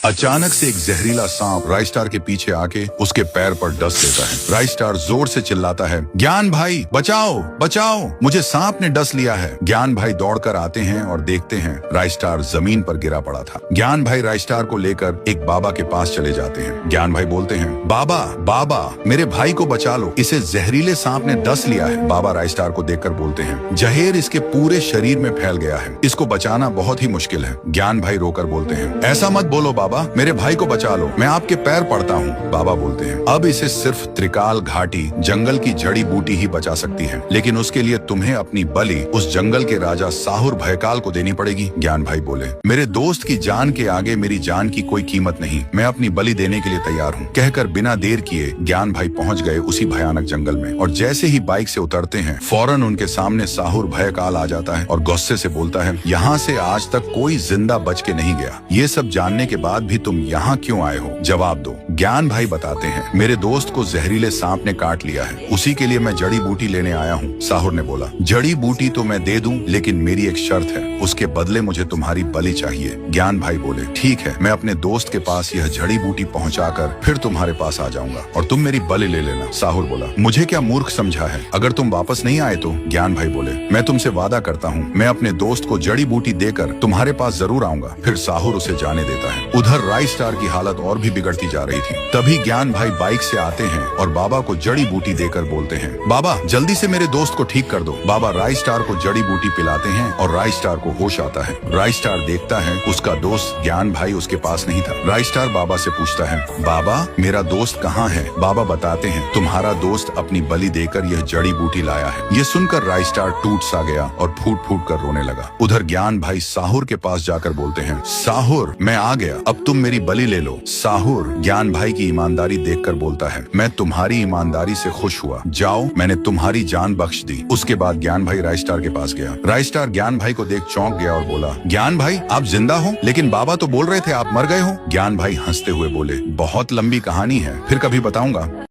अचानक से एक जहरीला सांप राइस्टार के पीछे आके उसके पैर पर डस लेता है। राइस्टार जोर से चिल्लाता है, ज्ञान भाई बचाओ बचाओ, मुझे सांप ने डस लिया है। ज्ञान भाई दौड़कर आते हैं और देखते हैं राइस्टार जमीन पर गिरा पड़ा था। ज्ञान भाई राइस्टार को लेकर एक बाबा के पास चले जाते हैं। ज्ञान भाई बोलते हैं, बाबा बाबा मेरे भाई को बचा लो, इसे जहरीले सांप ने डस लिया है। बाबा राइस्टार को देखकर बोलते हैं, जहर इसके पूरे शरीर में फैल गया है, इसको बचाना बहुत ही मुश्किल है। ज्ञान भाई रोकर बोलते हैं, ऐसा मत बोलो बाबा, मेरे भाई को बचा लो, मैं आपके पैर पड़ता हूँ। बाबा बोलते हैं, अब इसे सिर्फ त्रिकाल घाटी जंगल की जड़ी बूटी ही बचा सकती है, लेकिन उसके लिए तुम्हें अपनी बलि उस जंगल के राजा साहुर भयकाल को देनी पड़ेगी। ज्ञान भाई बोले, मेरे दोस्त की जान के आगे मेरी जान की कोई कीमत नहीं, मैं अपनी बलि देने के लिए तैयार हूँ। कहकर बिना देर किए ज्ञान भाई पहुँच गए उसी भयानक जंगल में, और जैसे ही बाइक से उतरते हैं फौरन उनके सामने साहुर भयकाल आ जाता है और गुस्से से बोलता है, यहाँ से आज तक कोई जिंदा बच के नहीं गया, ये सब जानने के बाद भी तुम यहाँ क्यों आए हो, जवाब दो। ज्ञान भाई बताते हैं, मेरे दोस्त को जहरीले सांप ने काट लिया है, उसी के लिए मैं जड़ी बूटी लेने आया हूँ। साहुर ने बोला, जड़ी बूटी तो मैं दे दूं, लेकिन मेरी एक शर्त है, उसके बदले मुझे तुम्हारी बलि चाहिए। ज्ञान भाई बोले, ठीक है, मैं अपने दोस्त के पास यह जड़ी बूटी पहुँचाकर फिर तुम्हारे पास आ जाऊंगा और तुम मेरी बलि ले लेना। साहुर बोला, मुझे क्या मूर्ख समझा है, अगर तुम वापस नहीं आए तो? ज्ञान भाई बोले, मैं तुमसे वादा करता हूँ, मैं अपने दोस्त को जड़ी बूटी देकर तुम्हारे पास जरूर आऊंगा। फिर साहुर उसे जाने देता है। उधर राइस्टार की हालत और भी बिगड़ती जा रही थी। तभी ज्ञान भाई बाइक से आते हैं और बाबा को जड़ी बूटी देकर बोलते हैं, बाबा जल्दी से मेरे दोस्त को ठीक कर दो। बाबा राइस्टार को जड़ी बूटी पिलाते हैं और राइस्टार को होश आता है। राइस्टार देखता है उसका दोस्त ज्ञान भाई उसके पास नहीं था। राइस्टार बाबा से पूछता है, बाबा मेरा दोस्त कहाँ है? बाबा बताते हैं, तुम्हारा दोस्त अपनी बलि देकर यह जड़ी बूटी लाया है। ये सुनकर राइस्टार टूट सा गया और फूट फूट कर रोने लगा। उधर ज्ञान भाई साहुर के पास जाकर बोलते हैं, साहुर मैं आ गया, अब तुम मेरी बलि ले लो। साहुर ज्ञान भाई की ईमानदारी देखकर बोलता है, मैं तुम्हारी ईमानदारी से खुश हुआ, जाओ मैंने तुम्हारी जान बख्श दी। उसके बाद ज्ञान भाई राइस्टार के पास गया। राइस्टार ज्ञान भाई को देख चौंक गया और बोला, ज्ञान भाई आप जिंदा हो, लेकिन बाबा तो बोल रहे थे आप मर गए हो। ज्ञान भाई हंसते हुए बोले, बहुत लंबी कहानी है, फिर कभी बताऊंगा।